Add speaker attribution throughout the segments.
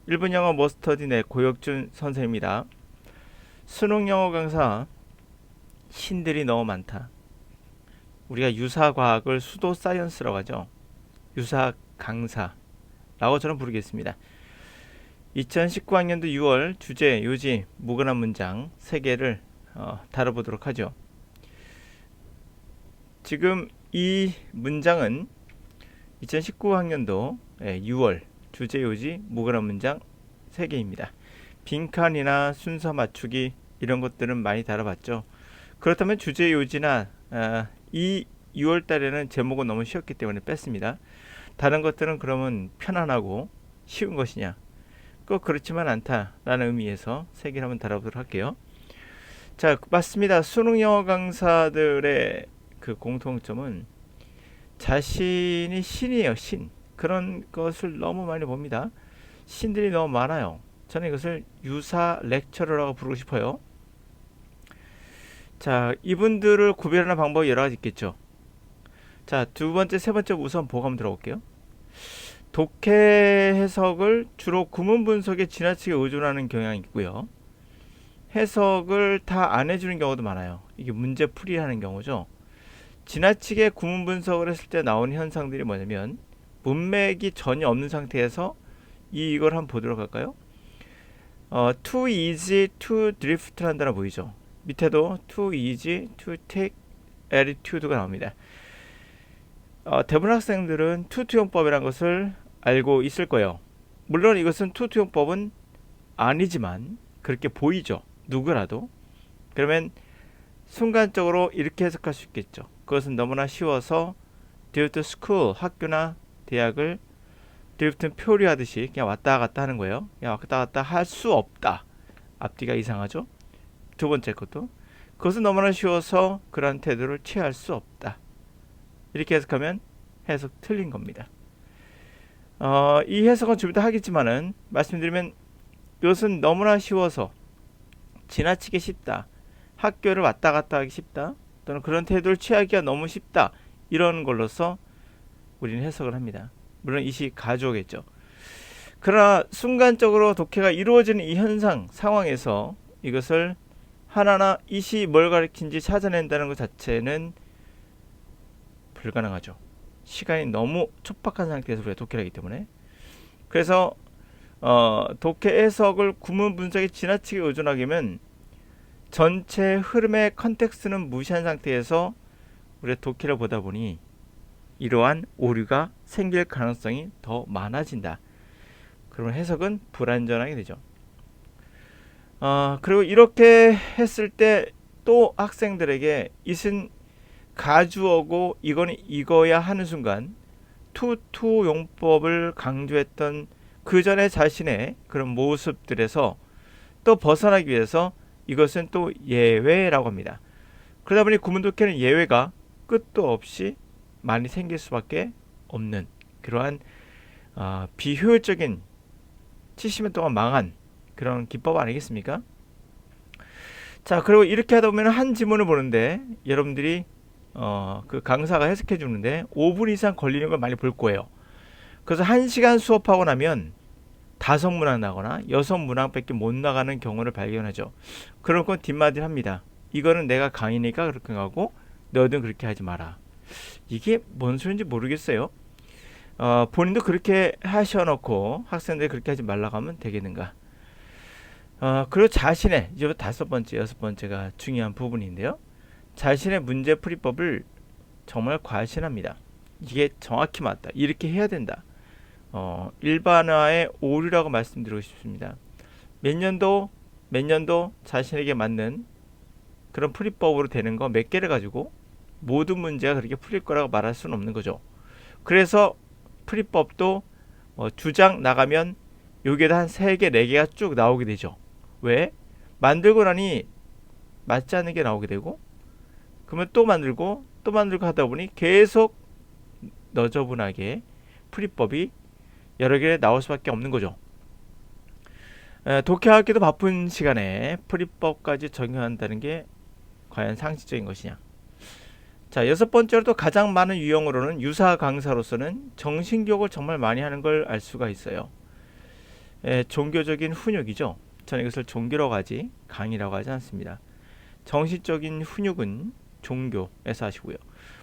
Speaker 1: 일본 영어 머스터디의 고혁준 선생입니다. 수능 영어 강사 신들이 너무 많다. 우리가 유사 과학을 수도 사이언스라고 하죠. 유사 강사라고 저는 부르겠습니다. 2019학년도 6월 주제, 요지, 무관한 문장 3개를 다뤄보도록 하죠. 지금 이 문장은 2019학년도 6월 주제, 요지, 무관한 문장 3개입니다. 빈칸이나 순서 맞추기 이런 것들은 많이 다뤄봤죠. 그렇다면 주제, 요지나 이 6월 달에는 제목은 너무 쉬웠기 때문에 뺐습니다. 다른 것들은 그러면 편안하고 쉬운 것이냐? 꼭 그렇지만 않다라는 의미에서 3개를 한번 다뤄보도록 할게요. 자, 맞습니다. 수능 영어 강사들의 그 공통점은 자신이 신이에요. 신. 그런 것을 너무 많이 봅니다. 신들이 너무 많아요. 저는 이것을 유사 렉처러라고 부르고 싶어요. 자, 이분들을 구별하는 방법이 여러 가지 있겠죠. 자, 두 번째, 세 번째 우선 보감 들어볼게요. 독해 해석을 주로 구문 분석에 지나치게 의존하는 경향이 있고요. 해석을 다 안 해주는 경우도 많아요. 이게 문제 풀이하는 경우죠. 지나치게 구문 분석을 했을 때 나오는 현상들이 뭐냐면 문맥이 전혀 없는 상태에서 이걸 한번 보도록 할까요? too easy to drift 한다는 보이죠. 밑에도 too easy to take attitude가 나옵니다. 대부분 학생들은 투투용법이라는 것을 알고 있을 거예요. 물론 이것은 투투용법은 아니지만 그렇게 보이죠. 누구라도. 그러면 순간적으로 이렇게 해석할 수 있겠죠. 그것은 너무나 쉬워서 drive to school, 학교나 대학을 drift는 표류하듯이 그냥 왔다 갔다 하는 거예요. 그냥 왔다 갔다 할 수 없다. 앞뒤가 이상하죠. 두 번째 것도 그것은 너무나 쉬워서 그러한 태도를 취할 수 없다. 이렇게 해석하면 해석 틀린 겁니다. 이 해석은 좀 이따 하겠지만은 말씀드리면 이것은 너무나 쉬워서 지나치기 쉽다. 학교를 왔다 갔다 하기 쉽다. 또는 그런 태도를 취하기가 너무 쉽다. 이런 걸로서 우리는 해석을 합니다. 물론 이 시 가주어겠죠. 그러나 순간적으로 독해가 이루어지는 이 현상, 상황에서 이것을 하나하나 이 시 뭘 가리킨지 찾아낸다는 것 자체는 불가능하죠. 시간이 너무 촉박한 상태에서 우리가 독해를 하기 때문에. 그래서 독해 해석을 구문 분석에 지나치게 의존하기면 전체 흐름의 컨텍스트는 무시한 상태에서 우리가 독해를 보다 보니 이러한 오류가 생길 가능성이 더 많아진다. 그러면 해석은 불완전하게 되죠. 그리고 이렇게 했을 때 또 학생들에게 이것은 가주어고 이거는 이거야 하는 순간 투투 용법을 강조했던 그 전에 자신의 그런 모습들에서 또 벗어나기 위해서 이것은 또 예외라고 합니다. 그러다 보니 구문독해는 예외가 끝도 없이 많이 생길 수밖에 없는 그러한 비효율적인 70년 동안 망한 그런 기법 아니겠습니까? 자, 그리고 이렇게 하다 보면 한 지문을 보는데 여러분들이 그 강사가 해석해 주는데 5분 이상 걸리는 걸 많이 볼 거예요. 그래서 1시간 수업하고 나면 5문항 나거나 6문항밖에 못 나가는 경우를 발견하죠. 그럴 건 뒷마디를 합니다. 이거는 내가 강의니까 그렇게 하고 너희는 그렇게 하지 마라. 이게 뭔 소리인지 모르겠어요. 본인도 그렇게 하셔놓고 학생들이 그렇게 하지 말라고 하면 되겠는가. 그리고 자신의 이제 5번째, 6번째가 중요한 부분인데요. 자신의 문제풀이법을 정말 과신합니다. 이게 정확히 맞다. 이렇게 해야 된다. 일반화의 오류라고 말씀드리고 싶습니다. 몇 년도 자신에게 맞는 그런 풀이법으로 되는 거 몇 개를 가지고 모든 문제가 그렇게 풀릴 거라고 말할 수는 없는 거죠. 그래서 풀이법도 주장 나가면 여기에다 한 3개, 4개가 쭉 나오게 되죠. 왜? 만들고 나니 맞지 않는 게 나오게 되고 그러면 또 만들고 하다 보니 계속 너저분하게 풀이법이 여러 개 나올 수밖에 없는 거죠. 독해하기도 바쁜 시간에 풀이법까지 적용한다는 게 과연 상식적인 것이냐. 자, 6번째로 또 가장 많은 유형으로는 유사 강사로서는 정신교육을 정말 많이 하는 걸 알 수가 있어요. 종교적인 훈육이죠. 저는 이것을 종교라고 하지 강의라고 하지 않습니다. 정신적인 훈육은 종교에서 하시고요.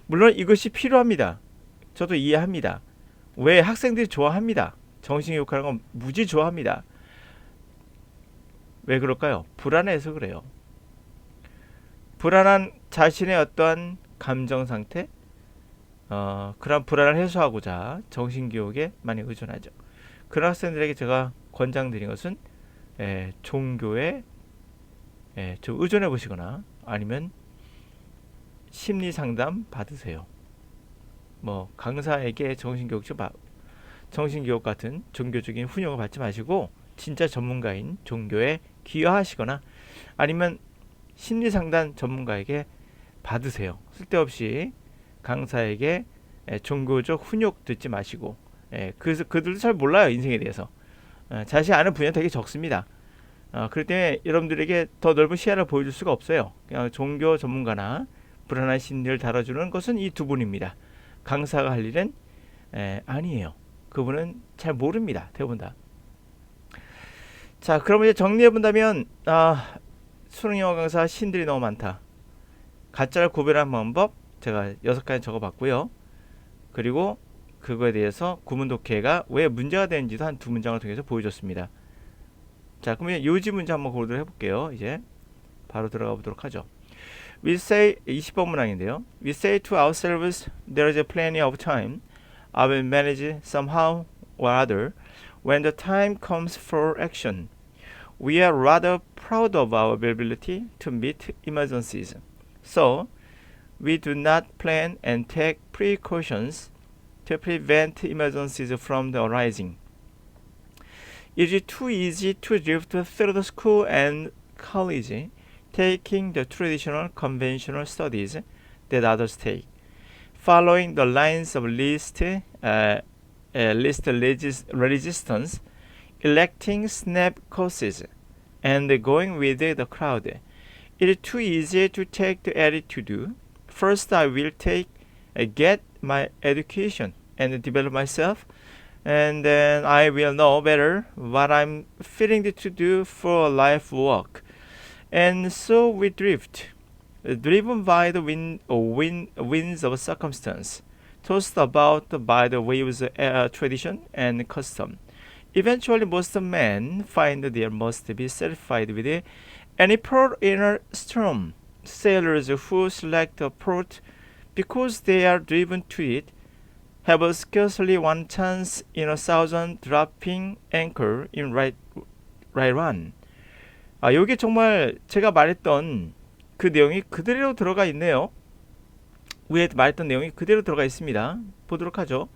Speaker 1: 물론 이것이 필요합니다. 저도 이해합니다. 왜 학생들이 좋아합니다. 정신교육하는 건 무지 좋아합니다. 왜 그럴까요? 불안해서 그래요. 불안한 자신의 어떠한 감정 상태, 그런 불안을 해소하고자 정신교육에 많이 의존하죠. 그런 학생들에게 제가 권장드린 것은 종교에 좀 의존해 보시거나 아니면 심리 상담 받으세요. 뭐 강사에게 정신교육 같은 종교적인 훈육을 받지 마시고 진짜 전문가인 종교에 귀화하시거나 아니면 심리 상담 전문가에게 받으세요. 쓸데없이 강사에게 종교적 훈육 듣지 마시고 그래서 그들도 잘 몰라요. 인생에 대해서 자신이 아는 분야 되게 적습니다. 그렇기 때문에 여러분들에게 더 넓은 시야를 보여줄 수가 없어요. 그냥 종교 전문가나 불안한 심리를 다뤄주는 것은 이 두 분입니다. 강사가 할 일은 아니에요. 그분은 잘 모릅니다. 대부분 다. 자, 그럼 이제 정리해 본다면 수능영어 강사 신들이 너무 많다. 가짜를 구별하는 방법 제가 6가지 적어봤고요. 그리고 그거에 대해서 구문독해가 왜 문제가 되는지도 한 2문장을 통해서 보여줬습니다. 자, 그러면 요지 문제 한번 고르도록 해볼게요. 이제 바로 들어가 보도록 하죠. We say 20번 문항인데요. We say to ourselves, there is plenty of time. I will manage somehow or other. When the time comes for action, we are rather proud of our ability to meet emergencies. So, we do not plan and take precautions to prevent emergencies from the arising. It is too easy to drift through the school and college, taking the traditional conventional studies that others take, following the lines of least resistance, electing snap courses, and going with the crowd. It is too easy to take the attitude, first I will get my education and develop myself, and then I will know better what I'm fitting to do for life work. And so we drift, driven by the winds of circumstance, tossed about by the waves of tradition and custom. Eventually, most men find they must be satisfied with any port in a storm. Sailors who select a port because they are driven to it have scarcely one chance in 1,000 dropping anchor in right run. 여기 정말 제가 말했던 그 내용이 그대로 들어가 있네요. 위에 말했던 내용이 그대로 들어가 있습니다. 보도록 하죠.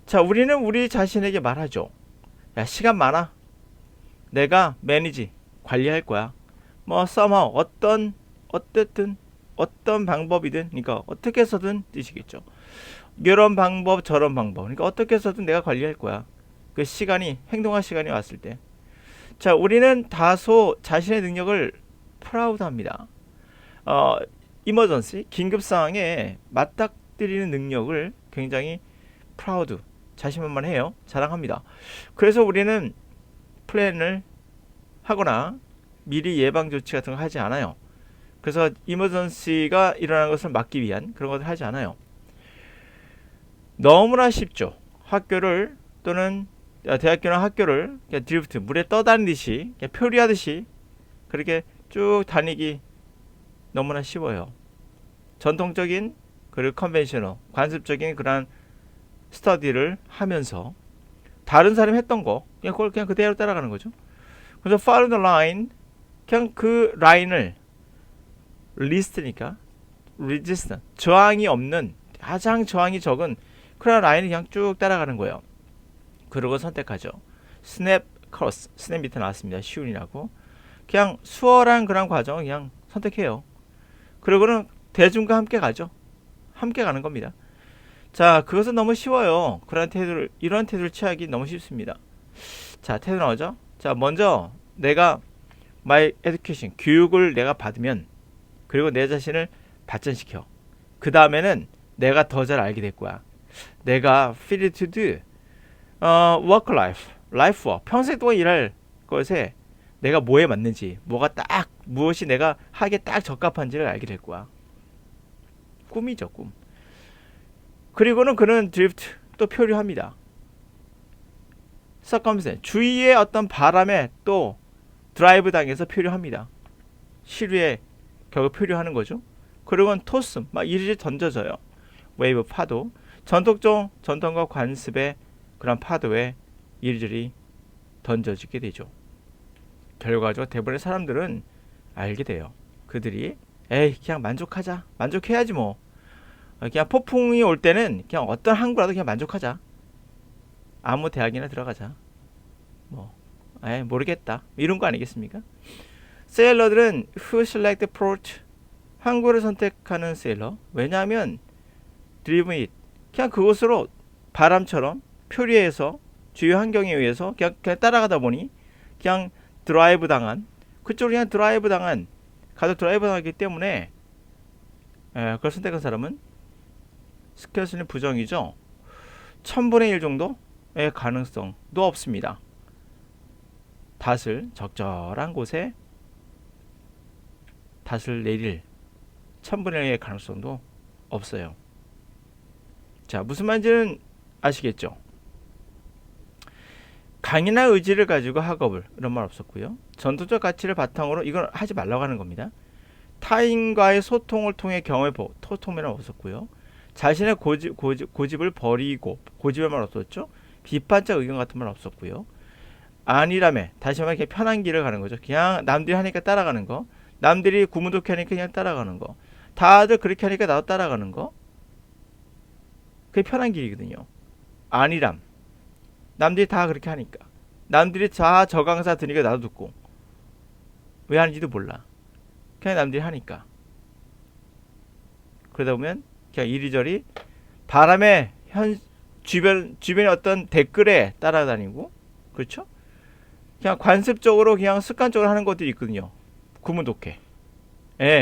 Speaker 1: 자, 우리는 우리 자신에게 말하죠. 야, 시간 많아. 내가 매니지, 관리할 거야. 뭐 somehow 어쨌든 어떤 방법이든, 그러니까 어떻게 해서든 뜻이겠죠. 이런 방법 저런 방법, 그러니까 어떻게 해서든 내가 관리할 거야. 그 시간이, 행동할 시간이 왔을 때. 자, 우리는 다소 자신의 능력을 프라우드합니다. 이머전시, 긴급 상황에 맞닥뜨리는 능력을 굉장히 프라우드, 자신만만해요. 자랑합니다. 그래서 우리는 플랜을 하거나 미리 예방 조치 같은 거 하지 않아요. 그래서 이머전시가 일어나는 것을 막기 위한 그런 것을 하지 않아요. 너무나 쉽죠. 학교를 또는 대학교나 학교를 그냥 드리프트, 물에 떠다니듯이 그냥 표류하듯이 그렇게 쭉 다니기 너무나 쉬워요. 전통적인 그리고 컨벤셔널, 관습적인 그런 스터디를 하면서 다른 사람이 했던 거 그걸 그냥 그대로 따라가는 거죠. 그래서 follow the line, 그냥 그 라인을, 리스트니까 resistance, 저항이 없는, 가장 저항이 적은 그런 라인을 그냥 쭉 따라가는 거예요. 그러고 선택하죠. 스냅 코스, 스냅 밑에 나왔습니다. 쉬운이라고. 그냥 수월한 그런 과정을 그냥 선택해요. 그리고는 대중과 함께 가죠. 함께 가는 겁니다. 자, 그것은 너무 쉬워요. 이런 태도를 취하기 너무 쉽습니다. 자, 태도 나오죠? 자, 먼저 내가 my education, 교육을 내가 받으면, 그리고 내 자신을 발전시켜. 그 다음에는 내가 더 잘 알게 될 거야. 내가 fit to do work life, 라이프워 평생 동안 일할 것에 내가 뭐에 맞는지 뭐가 딱 무엇이 내가 하기에 딱 적합한지를 알게 될 거야. 꿈이죠 꿈. 그리고는 그는 드리프트 또 표류합니다. circumstance 주위의 어떤 바람에 또 드라이브 당해서 표류합니다. 시류에 결국 표류하는 거죠. 그리고는 토스 막 이리저리 던져져요. 웨이브 파도 전통과 관습의 그런 파도에 이리저리 던져지게 되죠. 결과적으로 대부분의 사람들은 알게 돼요. 그들이 에이 그냥 만족하자 만족해야지 뭐 그냥 폭풍이 올 때는 그냥 어떤 항구라도 그냥 만족하자 아무 대학이나 들어가자 뭐 에이 모르겠다 이런 거 아니겠습니까? 세일러들은 who select port 항구를 선택하는 세일러 왜냐하면 driven it 그냥 그곳으로 바람처럼 표류해서 주요 환경에 의해서 그냥 따라가다 보니 그냥 드라이브 당한 그쪽으로 그냥 드라이브 당한 가도 드라이브 당하기 때문에 그걸 선택한 사람은 스케일수는 부정이죠. 1000분의 1 정도의 가능성도 없습니다. 닷을 적절한 곳에 닷을 내릴 1000분의 1의 가능성도 없어요. 자 무슨 말인지는 아시겠죠? 강인한 의지를 가지고 학업을 이런 말 없었고요. 전통적 가치를 바탕으로 이건 하지 말라고 하는 겁니다. 타인과의 소통을 통해 경험을 소통이란 없었고요. 자신의 고집을 버리고 고집의 말 없었죠. 비판적 의견 같은 말 없었고요. 아니라며 다시 말해 편한 길을 가는 거죠. 그냥 남들이 하니까 따라가는 거. 남들이 구문독해 하니까 그냥 따라가는 거. 다들 그렇게 하니까 나도 따라가는 거. 그게 편한 길이거든요. 아니람. 남들이 다 그렇게 하니까. 남들이 다 저 강사 들으니까 나도 듣고. 왜 하는지도 몰라. 그냥 남들이 하니까. 그러다 보면 그냥 이리저리 바람에 주변의 어떤 댓글에 따라다니고 그렇죠? 그냥 관습적으로 그냥 습관적으로 하는 것들이 있거든요. 구문독해.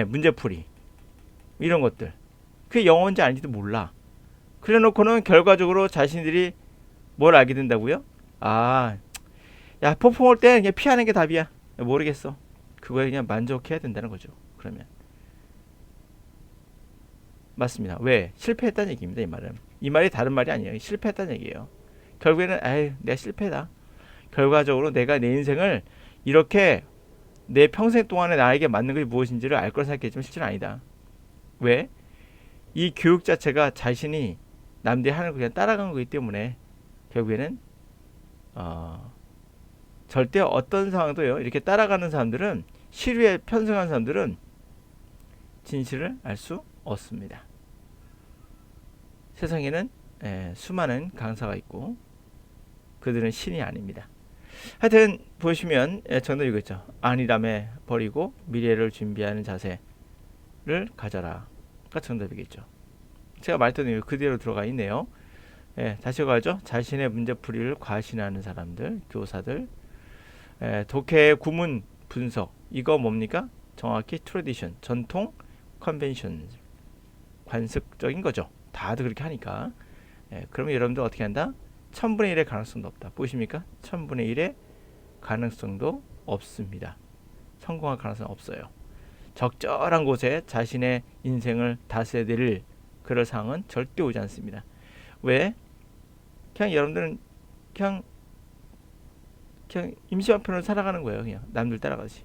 Speaker 1: 문제풀이. 이런 것들. 그게 영어인지 아닌지도 몰라. 그래 놓고는 결과적으로 자신들이 뭘 알게 된다고요? 야 폭풍 올 때 그냥 피하는 게 답이야. 모르겠어. 그거에 그냥 만족해야 된다는 거죠. 그러면 맞습니다. 왜? 실패했다는 얘기입니다. 이 말은. 이 말이 다른 말이 아니에요. 실패했다는 얘기예요. 결국에는 내가 실패다. 결과적으로 내가 내 인생을 이렇게 내 평생 동안에 나에게 맞는 것이 무엇인지를 알 거라 생각했지만 실제는 아니다. 왜? 이 교육 자체가 자신이 남들이 하는 거 그냥 따라간 거기 때문에 결국에는 절대 어떤 상황도요. 이렇게 따라가는 사람들은 시류에 편승하는 사람들은 진실을 알 수 없습니다. 세상에는 수많은 강사가 있고 그들은 신이 아닙니다. 하여튼 보시면 정답 이거죠. 아니라며 버리고 미래를 준비하는 자세를 가져라가 정답이겠죠. 제가 말했던 이유 그대로 들어가 있네요. 다시 가죠. 자신의 문제풀이를 과신하는 사람들, 교사들, 독해의 구문 분석 이거 뭡니까? 정확히 트래디션, 전통, 컨벤션, 관습적인 거죠. 다들 그렇게 하니까. 그러면 여러분들 어떻게 한다? 1000분의 1의 가능성도 없다. 보이십니까? 1000분의 1의 가능성도 없습니다. 성공할 가능성은 없어요. 적절한 곳에 자신의 인생을 다스려야 그럴 상황은 절대 오지 않습니다. 왜? 그냥 여러분들은 그냥 임시완편으로 살아가는 거예요. 그냥 남들 따라가지.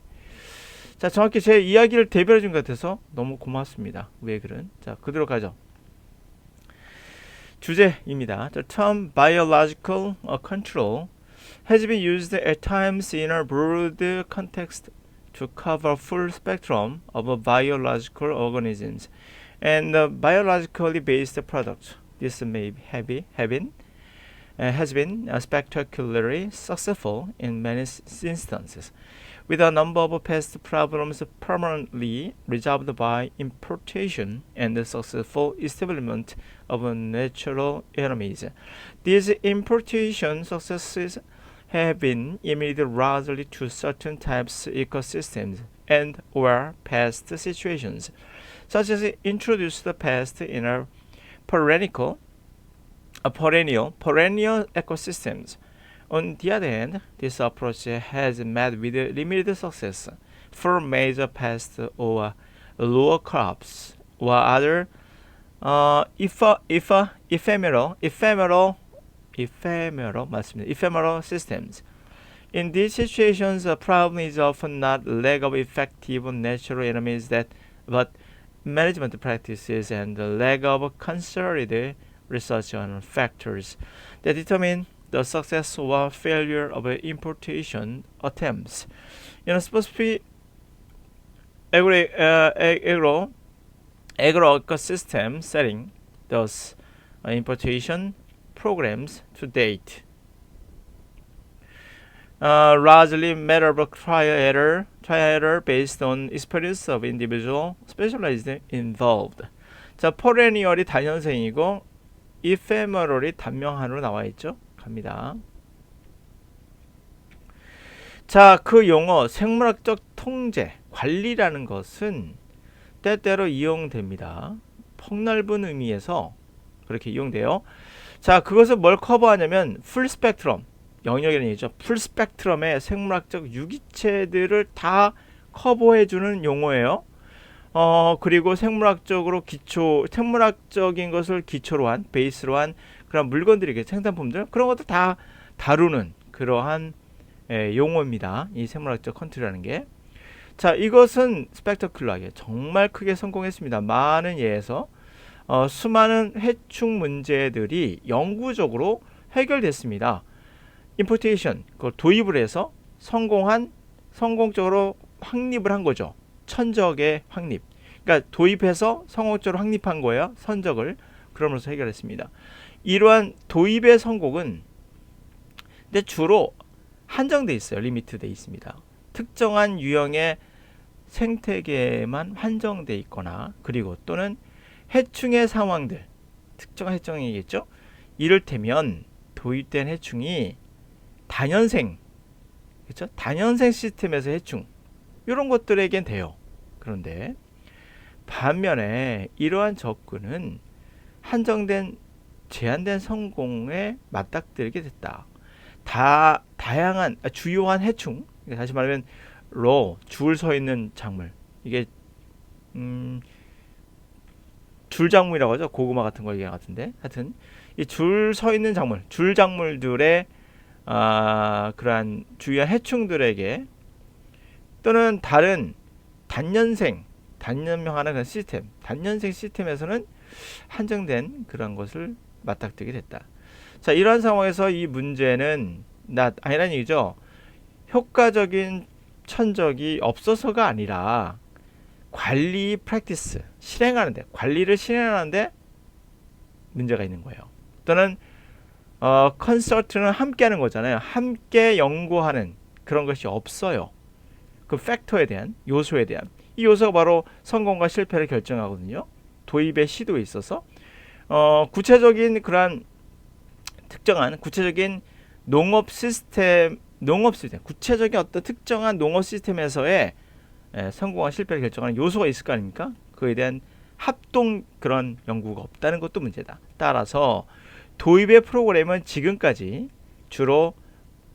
Speaker 1: 자, 정확히 제 이야기를 대변해 준 것 같아서 너무 고맙습니다. 왜 그런? 자, 그대로 가죠. 주제입니다. The term biological control has been used at times in a broad context to cover a full spectrum of biological organisms and biologically based products. This may have been has been spectacularly successful in many instances, with a number of past problems permanently resolved by importation and the successful establishment of natural enemies. These importation successes have been limited largely to certain types of ecosystems and or past situations, such as introduced pest in perennial ecosystems, On the other hand, this approach has met with limited success for major pest or lower crops or other ephemeral systems. In these situations, the problem is often not lack of effective natural enemies but management practices and the lack of concerted research on factors that determine the success or failure of importation attempts. In a specific agro-ecosystem setting, thus importation programs to date largely matter of trial error based on experience of individual specialized involved. 자, perennial이 단연생이고 ephemeral이 단명한으로 나와 있죠. 갑니다. 자, 그 용어 생물학적 통제, 관리라는 것은 때때로 이용됩니다. 폭넓은 의미에서 그렇게 이용돼요. 자, 그것은 뭘 커버하냐면 풀 스펙트럼, 영역이라는 얘기죠. 풀 스펙트럼의 생물학적 유기체들을 다 커버해주는 용어예요. 그리고 생물학적인 것을 기초로 한, 베이스로 한 그런 물건들이 생산품들, 그런 것도 다 다루는 그러한 용어입니다. 이 생물학적 컨트롤이라는 게. 자, 이것은 스펙터클러하게 정말 크게 성공했습니다. 많은 예에서 수많은 해충 문제들이 영구적으로 해결됐습니다. 임포테이션, 그걸 도입을 해서 성공적으로 확립을 한 거죠. 천적의 확립. 그러니까 도입해서 성공적으로 확립한 거예요. 선적을. 그러면서 해결했습니다. 이러한 도입의 성공은 근데 주로 한정돼 있어요. 리미트돼 있습니다. 특정한 유형의 생태계에만 한정돼 있거나 그리고 또는 해충의 상황들, 특정한 해충이겠죠. 이를테면 도입된 해충이 단연생, 그렇죠? 단연생 시스템에서 해충 이런 것들에겐 돼요. 그런데 반면에 이러한 접근은 한정된 제한된 성공에 맞닥뜨리게 됐다. 다양한 주요한 해충, 다시 말하면 줄 서 있는 작물, 이게 줄작물이라고 하죠. 고구마 같은 거 얘기하는 것 같은데, 하여튼 이 줄 서 있는 작물, 줄작물들의 그러한 주요한 해충들에게 또는 다른 단연명하는 그런 시스템, 단연생 시스템에서는 한정된 그런 것을 맞닥뜨리게 됐다. 자, 이러한 상황에서 이 문제는 아니라는 얘기죠. 효과적인 천적이 없어서가 아니라 관리 프랙티스, 관리를 실행하는데 문제가 있는 거예요. 또는 컨설트는 함께 하는 거잖아요. 함께 연구하는 그런 것이 없어요. 그 팩터에 대한, 요소에 대한. 이 요소가 바로 성공과 실패를 결정하거든요. 도입의 시도에 있어서 구체적인 그러한 특정한 구체적인 농업 시스템, 구체적인 어떤 특정한 농업 시스템에서의 성공과 실패를 결정하는 요소가 있을 거 아닙니까? 그에 대한 합동 그런 연구가 없다는 것도 문제다. 따라서 도입의 프로그램은 지금까지 주로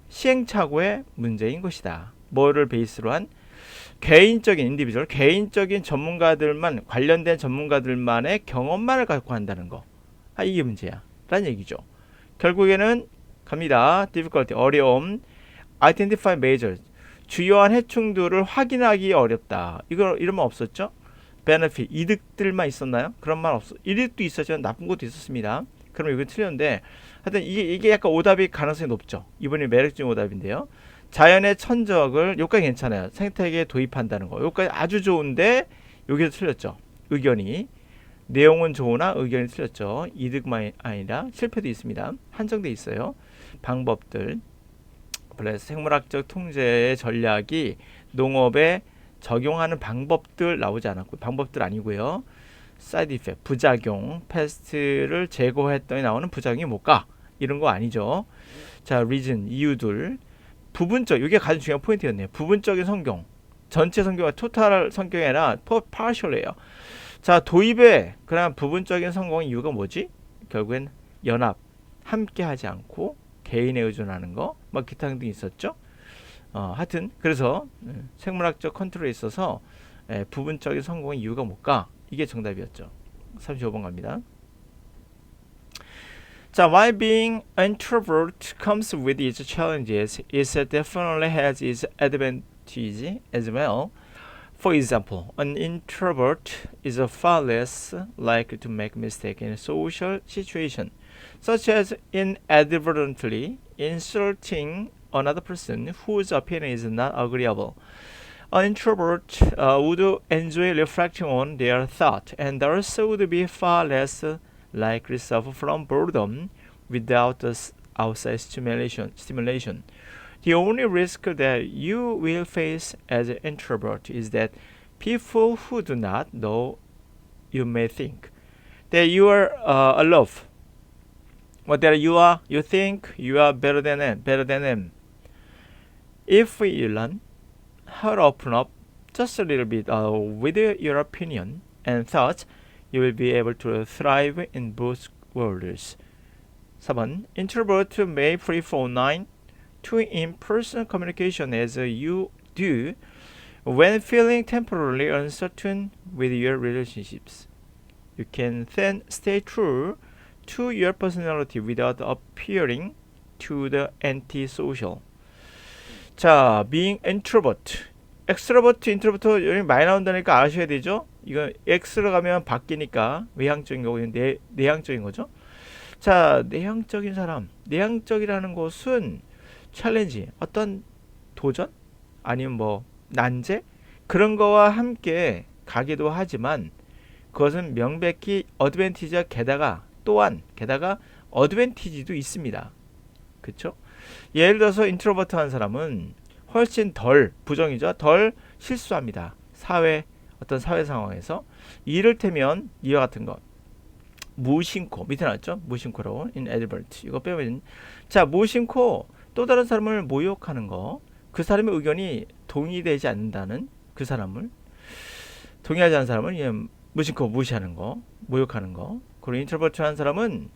Speaker 1: 시행착오의 문제인 것이다. 뭐를 베이스로 한 개인적인 전문가들만, 관련된 전문가들만의 경험만을 갖고 한다는 거. 이게 문제야. 라는 얘기죠. 결국에는 갑니다. difficulty, 어려움, identify major, 주요한 해충들을 확인하기 어렵다. 이러면 없었죠? benefit, 이득들만 있었나요? 그런 말 없어. 이득도 있었지만 나쁜 것도 있었습니다. 그럼 이거 틀렸는데, 하여튼 이게 약간 오답이 가능성이 높죠. 이번에 매력적인 오답인데요. 자연의 천적을, 여기까지 괜찮아요. 생태계에 도입한다는 거. 여기까지 아주 좋은데, 여기서 틀렸죠. 의견이. 내용은 좋으나 의견이 틀렸죠. 이득만 아니라 실패도 있습니다. 한정돼 있어요. 방법들. 그래서 생물학적 통제의 전략이 농업에 적용하는 방법들 나오지 않았고, 방법들 아니고요. 사이드 이펙트, 부작용, 패스트를 제거했더니 나오는 부작용이 뭘까? 이런 거 아니죠. 자, 리즌, 이유들. 부분적, 이게 가장 중요한 포인트였네요. 부분적인 성공. 전체 성공과 토탈 성공이 아니라 partial이에요. 자, 도입의 그런 부분적인 성공의 이유가 뭐지? 결국엔 함께 하지 않고 개인에 의존하는 거, 뭐 기타 등등 있었죠. 하여튼 그래서 생물학적 컨트롤에 있어서 부분적인 성공의 이유가 뭘까? 이게 정답이었죠. 35번 갑니다. 자, while being introvert comes with its challenges, it definitely has its advantages as well. For example, an introvert is far less likely to make mistakes in a social situation, such as inadvertently insulting another person whose opinion is not agreeable. An introvert would enjoy reflecting on their thought and thus would be far less likely to suffer from boredom without outside stimulation. The only risk that you will face as an introvert is that people who do not know you may think that you are aloof, or that you think you are better than them. If you learn how to open up just a little bit with your opinion and thoughts, you will be able to thrive in both worlds. 4번, introvert may prefer online to in-person communication as you do when feeling temporarily uncertain with your relationships. You can then stay true to your personality without appearing to the antisocial. 자, being introvert. extrovert, introvert 여기 많이 나온다니까 아셔야 되죠? 이거 X로 가면 바뀌니까 외향적인 거고 내향적인 거죠. 자, 내향적인 사람. 내향적이라는 것은 챌린지, 어떤 도전? 아니면 뭐 난제? 그런 거와 함께 가기도 하지만 그것은 명백히 어드밴티지와 게다가 어드밴티지도 있습니다. 그쵸? 예를 들어서 인트로버트 한 사람은 훨씬 덜 부정이죠. 덜 실수합니다. 어떤 사회 상황에서 이를테면 이와 같은 것. 무심코 밑에 나왔죠? 무심코로 inadvertent 이거 빼면 자 무심코 또 다른 사람을 모욕하는 거, 그 사람의 의견이 동의되지 않는다는 그 사람을 동의하지 않는 사람을 무심코 무시하는 거, 모욕하는 거. 그리고 인트로버트한 사람은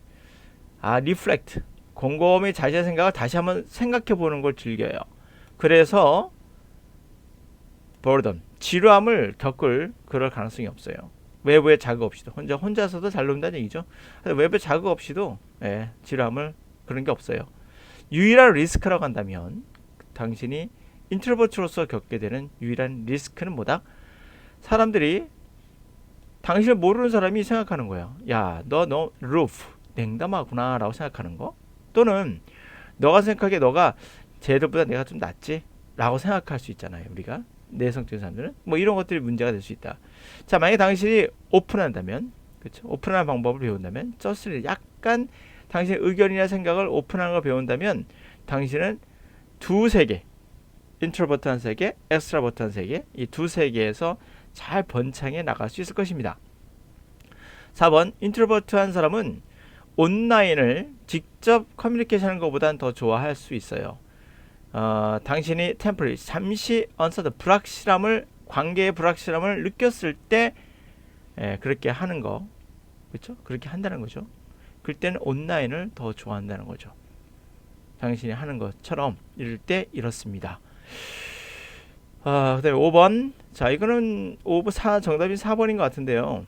Speaker 1: 리플렉트 곰곰이 자신의 생각을 다시 한번 생각해 보는 걸 즐겨요. 그래서 boredom 지루함을 겪을 그럴 가능성이 없어요. 외부의 자극 없이도 혼자서도 잘 논다는 얘기죠. 외부의 자극 없이도 지루함을 그런 게 없어요. 유일한 리스크라고 한다면 당신이 인트로버트로서 겪게 되는 유일한 리스크는 뭐다? 사람들이 당신을 모르는 사람이 생각하는 거예요. 야, 너 루프 냉담하구나 라고 생각하는 거, 또는 너가 생각하기에 너가 쟤들보다 내가 좀 낫지 라고 생각할 수 있잖아요. 우리가 내성적인 사람들은 뭐 이런 것들이 문제가 될 수 있다. 자, 만약에 당신이 오픈한다면, 그렇죠? 오픈하는 방법을 배운다면, 저스를 약간 당신의 의견이나 생각을 오픈하는 걸 배운다면 당신은 두 세계, 인트로버트한 세계, 엑스트라버트한 세계, 이 두 세계에서 잘 번창해 나갈 수 있을 것입니다. 4번, 인트로버트한 사람은 온라인을 직접 커뮤니케이션하는 것보다는 더 좋아할 수 있어요. 당신이 템포리 잠시 불확실함을, 관계의 불확실함을 느꼈을 때 그렇게 하는 거, 그렇죠? 그렇게 한다는 거죠. 그때는 온라인을 더 좋아한다는 거죠. 당신이 하는 것처럼 이럴 때 이렇습니다. 그다음에 5번. 자, 이거는 정답이 4번인 것 같은데요.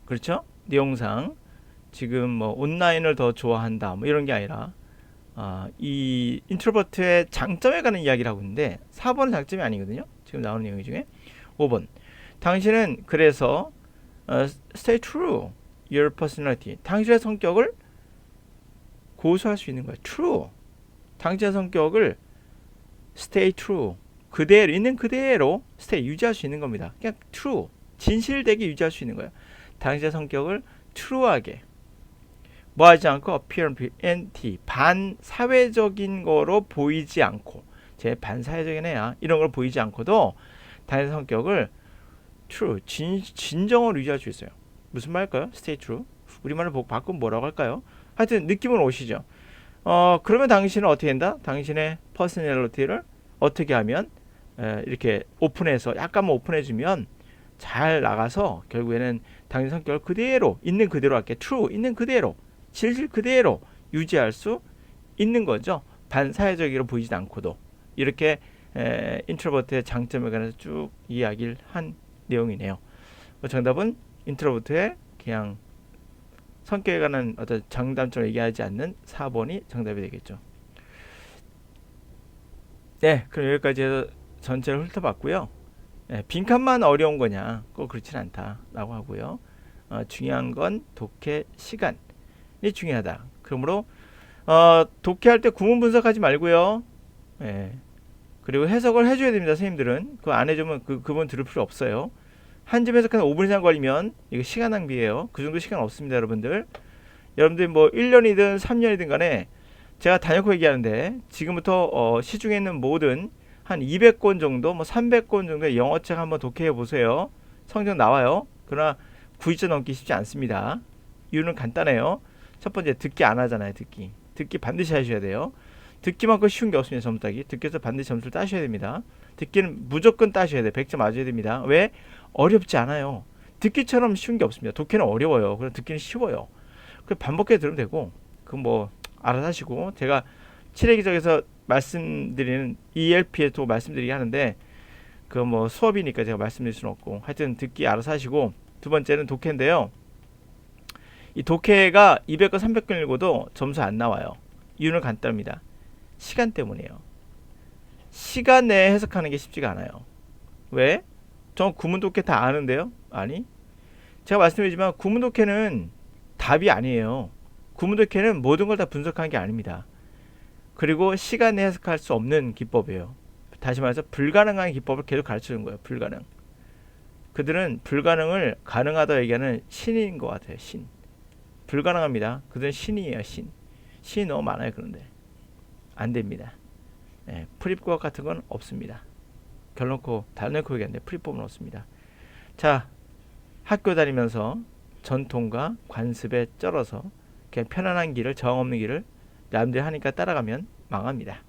Speaker 1: 그렇죠? 내용상 지금 뭐 온라인을 더 좋아한다 뭐 이런 게 아니라 이 인트로버트의 장점에 관한 이야기를 하고 있는데 4번은 장점이 아니거든요. 지금 나오는 내용 중에 5번. 당신은 그래서 stay true your personality. 당신의 성격을 고수할 수 있는 거예요. true. 당신의 성격을 stay true. 그대로 있는 그대로 stay 유지할 수 있는 겁니다. 그냥 true. 진실되게 유지할 수 있는 거예요. 당신의 성격을 true하게 뭐 하지 않고 appear anti 반사회적인 거로 보이지 않고, 제 반사회적인 애야 이런 걸 보이지 않고도 당신의 성격을 true 진정으로 유지할 수 있어요. 무슨 말일까요? stay true. 우리말로 바꾸면 뭐라고 할까요? 하여튼 느낌은 오시죠. 그러면 당신은 어떻게 된다? 당신의 퍼스널리티를 어떻게 하면 이렇게 오픈해서 약간만 오픈해주면 잘 나가서 결국에는 당신 성격을 그대로 있는 그대로 할게 true 있는 그대로 질질 그대로 유지할 수 있는 거죠. 반사회적으로 보이지 않고도. 이렇게 인트로버트의 장점에 관해서 쭉 이야기를 한 내용이네요. 정답은 인트로버트의 그냥 성격에 관한 어떤 장단점을 얘기하지 않는 4번이 정답이 되겠죠. 네, 그럼 여기까지 해서 전체를 훑어봤고요. 네, 빈칸만 어려운 거냐? 꼭 그렇진 않다라고 하고요. 중요한 건 독해 시간이 중요하다. 그러므로 독해할 때 구문 분석하지 말고요. 네, 그리고 해석을 해줘야 됩니다. 선생님들은 그거 안 해주면 그분 들을 필요 없어요. 한 점 해석하는 5분 이상 걸리면 이거 시간 낭비예요. 그 정도 시간 없습니다, 여러분들. 여러분들 뭐 1년이든 3년이든 간에 제가 단연코 얘기하는데 지금부터 시중에 있는 모든 한 200권 정도, 뭐 300권 정도의 영어책 한번 독해해 보세요. 성적 나와요. 그러나 9점 넘기 쉽지 않습니다. 이유는 간단해요. 첫 번째, 듣기 안 하잖아요. 듣기 반드시 하셔야 돼요. 듣기만큼 쉬운 게 없습니다. 점수 따기. 듣기에서 반드시 점수를 따셔야 됩니다. 듣기는 무조건 따셔야 돼요. 100점 맞아야 됩니다. 왜? 어렵지 않아요. 듣기처럼 쉬운 게 없습니다. 독해는 어려워요. 그럼 듣기는 쉬워요. 그 반복해 들으면 되고, 그 뭐 알아서 하시고, 제가 7회기적에서 말씀드리는 ELP에도 말씀드리게 하는데, 그 뭐 수업이니까 제가 말씀드릴 수는 없고, 하여튼 듣기 알아서 하시고, 두 번째는 독해인데요. 이 독해가 200권, 300권 읽어도 점수 안 나와요. 이유는 간단합니다. 시간 때문이에요. 시간 내에 해석하는 게 쉽지가 않아요. 왜? 전 구문 독해 다 아는데요? 아니, 제가 말씀드리지만 구문 독해는 답이 아니에요. 구문 독해는 모든 걸 다 분석하는 게 아닙니다. 그리고 시간 내에 해석할 수 없는 기법이에요. 다시 말해서 불가능한 기법을 계속 가르쳐주는 거예요. 불가능. 그들은 불가능을 가능하다 얘기하는 신인 것 같아요. 신. 불가능합니다. 그들은 신이에요. 신이 너무 많아요. 그런데 안 됩니다. 프리법 같은 건 없습니다. 결론코 달놓고 얘기하는데 프리법은 없습니다. 자, 학교 다니면서 전통과 관습에 쩔어서 그냥 편안한 길을, 저항 없는 길을 남들이 하니까 따라가면 망합니다.